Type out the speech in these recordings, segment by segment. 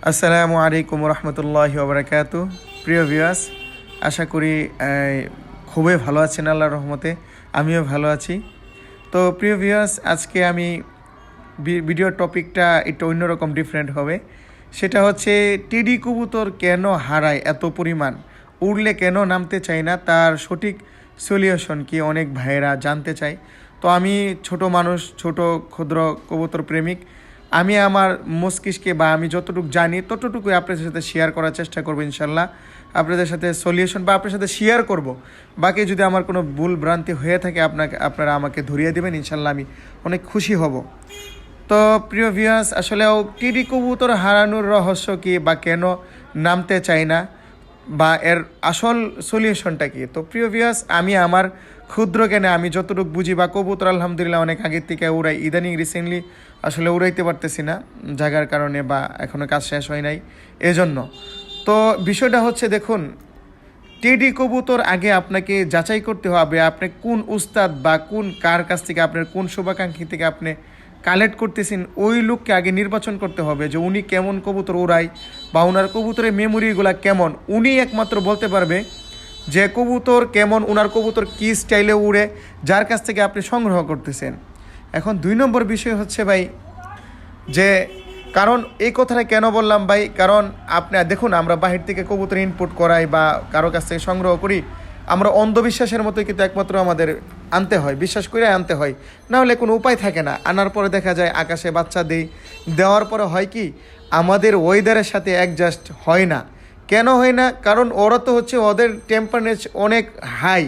আসসালামু আলাইকুম রহমতুল্লাহি ওবরাকাতু। প্রিয় ভিউয়ার্স, আশা করি খুবই ভালো আছেন আল্লাহর রহমতে। আমিও ভালো আছি। তো প্রিয় ভিউয়ার্স, আজকে আমি ভিডিওর টপিকটা একটু অন্যরকম ডিফারেন্ট হবে। সেটা হচ্ছে টিডি কবুতর কেন হারায় এত পরিমাণ, উড়লে কেন নামতে চায় না, তার সঠিক সলিউশন কি অনেক ভাইয়েরা জানতে চায়। তো আমি ছোট মানুষ, ছোট ক্ষুদ্র কবুতর প্রেমিক, আমি আমার মস্তিষ্কে বা আমি যতটুকু জানি ততটুকুই আপনাদের সাথে শেয়ার করার চেষ্টা করবো ইনশাল্লাহ। আপনাদের সাথে সলিউশন বা আপনার সাথে শেয়ার করব। বাকি যদি আমার কোনো ভুল ভ্রান্তি হয়ে থাকে আপনারা আমাকে ধরিয়ে দেবেন, ইনশাল্লাহ আমি অনেক খুশি হব। তো প্রিয় ভিউয়ার্স, আসলেও টিডি কবুতর হারানোর রহস্য কী বা কেন নামতে চায় না বা এর আসল সলিউশনটা কী। তো প্রিয় ভিউয়ার্স, আমি আমার ক্ষুদ্র জ্ঞানে আমি যতটুকু বুঝি বা কবুতর আলহামদুলিল্লাহ অনেক আগের থেকে উড়াই, ইদানিং রিসেন্টলি আসলে উড়াইতে পারতেছি না জায়গার কারণে বা এখনও কাজ শেষ হয় নাই এজন্য। তো বিষয়টা হচ্ছে, দেখুন, টেডি কবুতর আগে আপনাকে যাচাই করতে হবে আপনি কোন উস্তাদ বা কোন কার কাছ থেকে, আপনার কোন শুভাকাঙ্ক্ষী থেকে আপনি কালেক্ট করতেছেন, ওই লোককে আগে নির্বাচন করতে হবে যে উনি কেমন কবুতর উড়ায় বা ওনার কবুতরের মেমোরিগুলো কেমন। উনি একমাত্র বলতে পারবে যে কবুতর কেমন, ওনার কবুতর কী স্টাইলে উড়ে, যার কাছ থেকে আপনি সংগ্রহ করতেছেন। এখন 2 নম্বর বিষয় হচ্ছে ভাই, যে কারণ এই কথাটা কেন বললাম ভাই, কারণ আপনি দেখুন, আমরা বাহির থেকে কবুতর ইনপুট করাই বা কারো কাছ থেকে সংগ্রহ করি, আমরা অন্ধবিশ্বাসের মতো কিন্তু একমাত্র আমাদের আনতে হয়, বিশ্বাস করে আনতে হয়, না হলে কোনো উপায় থাকে না। আনার পরে দেখা যায় আকাশে বাচ্চা দেওয়ার পরে হয় কি, আমাদের ওয়েদারের সাথে অ্যাডজাস্ট হয় না। কেন হয় না? কারণ ওরা তো হচ্ছে, ওদের টেম্পারেচার অনেক হাই,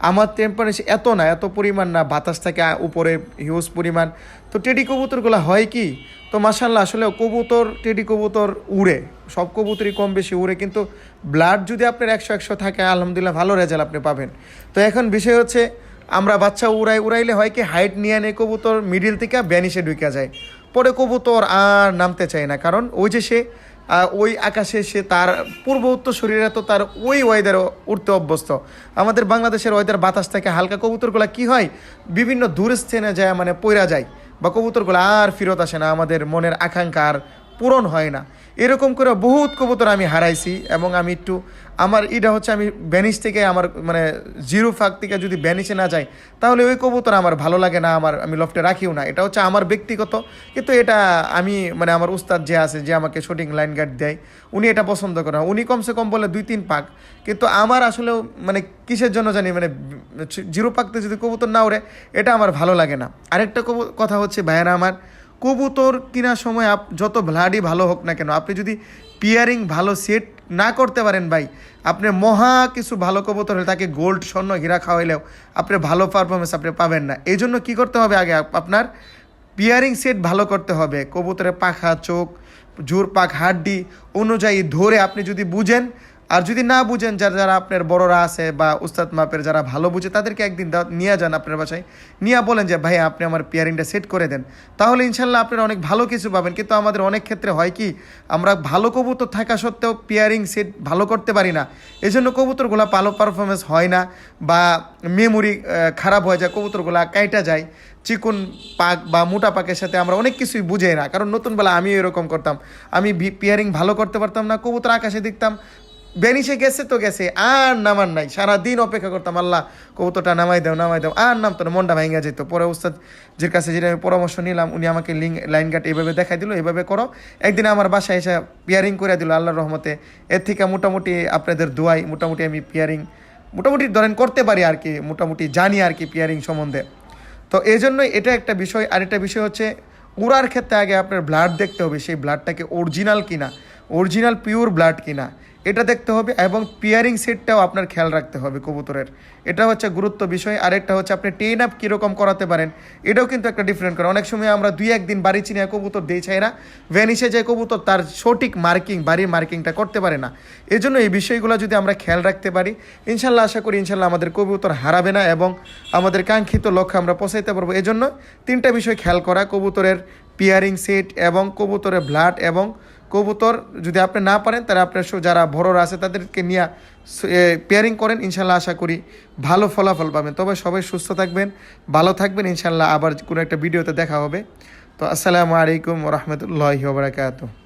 আমার টেম্পারেচার এত না, এত পরিমাণ না, বাতাস থাকে উপরে হিউজ পরিমাণ। তো টেডি কবুতরগুলো হয় কি, তো মাশাল্লাহ আসলে কবুতর, টেডি কবুতর উড়ে, সব কবুতরই কম বেশি উড়ে, কিন্তু ব্লাড যদি আপনার 100 থাকে আলহামদুলিল্লাহ ভালো রেজাল্ট আপনি পাবেন। তো এখন বিষয় হচ্ছে, আমরা বাচ্চা উড়াইলে হয় কি, হাইট নিয়ে নেই কবুতর, মিডিল থেকে ব্যানিশে ঢুকে যায়, পরে কবুতর আর নামতে চায় না। কারণ ওই যে সে ওই আকাশে সে তার পূর্ব উত্তর শরীরে তো তার ওই ওয়েদারে উঠতে অভ্যস্ত। আমাদের বাংলাদেশের ওয়েদার বাতাস থেকে হালকা, কবুতরগুলো কি হয়, বিভিন্ন দূর স্থানে যায়, মানে পইরা যায়, বা কবুতরগুলো আর ফেরত আসে না, আমাদের মনের আকাঙ্ক্ষা আর পূরণ হয় না। এরকম করে বহুত কবুতর আমি হারাইছি। এবং আমি একটু আমার এটা হচ্ছে, আমি ব্যানিশ থেকে আমার মানে জিরো ফাঁক থেকে যদি ব্যানিশে না যাই, তাহলে ওই কবুতর আমার ভালো লাগে না, আমি লফটে রাখিও না। এটা হচ্ছে আমার ব্যক্তিগত, কিন্তু এটা আমি মানে আমার উস্তাদ যে আছে, যে আমাকে শুটিং লাইন গার্ড দেয়, উনি এটা পছন্দ করে। উনি কমসে কম বলে 2-3 পাক, কিন্তু আমার আসলেও মানে কিসের জন্য জানি, মানে জিরো পাকতে যদি কবুতর না ওড়ে, এটা আমার ভালো লাগে না। আরেকটা কথা হচ্ছে ভাইয়েরা আমার, কবুতর কেনার সময় যত ব্লাডই ভালো হোক না কেন, আপনি যদি পিয়ারিং ভালো সেট না করতে পারেন ভাই, আপনি মহা কিছু ভালো কবুতর হলে তাকে গোল্ড, স্বর্ণ, হীরা খাওয়াইলেও আপনি ভালো পারফরমেন্স আপনি পাবেন না। এই জন্য কী করতে হবে, আগে আপনার পিয়ারিং সেট ভালো করতে হবে। কবুতরের পাখা, চোখ, জোর পাক, হাড্ডি অনুযায়ী ধরে আপনি যদি বুঝেন, আর যদি না বুঝেন, যারা আপনার বড়রা আছে বা উস্তাদ মাপের যারা ভালো বুঝে, তাদেরকে একদিন নিয়ে যান আপনার বাসায়, নিয়ে বলেন যে ভাই আপনি আমার পিয়ারিংটা সেট করে দেন, তাহলে ইনশাল্লাহ আপনারা অনেক ভালো কিছু পাবেন। কিন্তু আমাদের অনেক ক্ষেত্রে হয় কি, আমরা ভালো কবুতর থাকা সত্ত্বেও পিয়ারিং সেট ভালো করতে পারি না, এই জন্য কবুতরগুলো ভালো পারফরমেন্স হয় না, বা মেমোরি খারাপ হয়ে যায়, কবুতরগুলো কাইটা যায়। চিকন পাক বা মোটা পাকের সাথে আমরা অনেক কিছুই বুঝাই না। কারণ নতুনবেলা আমিও এরকম করতাম, আমি পিয়ারিং ভালো করতে পারতাম না, কবুতর আকাশে দেখতাম বেনিশে গেছে তো গেছে, আর নামার নাই, সারাদিন অপেক্ষা করতাম, আল্লাহ কবুতরটা নামাই দাও, আর নামতো না, মনটা ভেঙে যেত। পরে উস্তাদ যে কাছে যেটা আমি পরামর্শ নিলাম, উনি আমাকে লাইন গার্ড এইভাবে দেখাই দিল, এইভাবে করো। একদিন আমার বাসায় এসে পিয়ারিং করে দিল আল্লাহর রহমতে। এর থেকে মোটামুটি আপনাদের দোয়াই মোটামুটি আমি পিয়ারিং মোটামুটি ধরেন করতে পারি আর কি, মোটামুটি জানি আর কি পিয়ারিং সম্বন্ধে। তো এই জন্যই এটা একটা বিষয়। আরেকটা বিষয় হচ্ছে, উড়ার ক্ষেত্রে আগে আপনার ব্লাড দেখতে হবে, সেই ব্লাডটাকে অরিজিনাল কিনা, অরিজিনাল পিওর ব্লাড কিনা, এটা দেখতে হবে। এবং পিয়ারিং সেটটাও আপনার খেয়াল রাখতে হবে কবুতরের, এটা হচ্ছে গুরুত্ব বিষয়। আরেকটা হচ্ছে আপনি টেন আপ কীরকম করাতে পারেন, এটাও কিন্তু একটা ডিফারেন্ট করে। অনেক সময় আমরা 2-1 দিন বাড়ি চিনিয়ে কবুতর দিই, চাই না ভ্যানিশে যায় কবুতর, তার সঠিক বাড়ির মার্কিংটা করতে পারে না। এই জন্য এই বিষয়গুলো যদি আমরা খেয়াল রাখতে পারি, ইনশাল্লাহ আশা করি ইনশাল্লাহ আমাদের কবুতর হারাবে না এবং আমাদের কাঙ্ক্ষিত লক্ষ্যে আমরা পৌঁছাইতে পারবো। এই জন্য 3টা বিষয় খেয়াল করা, কবুতরের পিয়ারিং সেট এবং কবুতরের ব্লাড, এবং কবুতর যদি আপনি না পারেন, তাহলে আপনার যারা বড়রা আছে তাদেরকে নিয়ে পেয়ারিং করেন, ইনশাল্লাহ আশা করি ভালো ফলাফল পাবেন। তবে সবাই সুস্থ থাকবেন, ভালো থাকবেন, ইনশাল্লাহ আবার কোনো একটা ভিডিওতে দেখা হবে। তো আসসালামু আলাইকুম ওয়া রাহমাতুল্লাহি ওয়া বারাকাতুহু।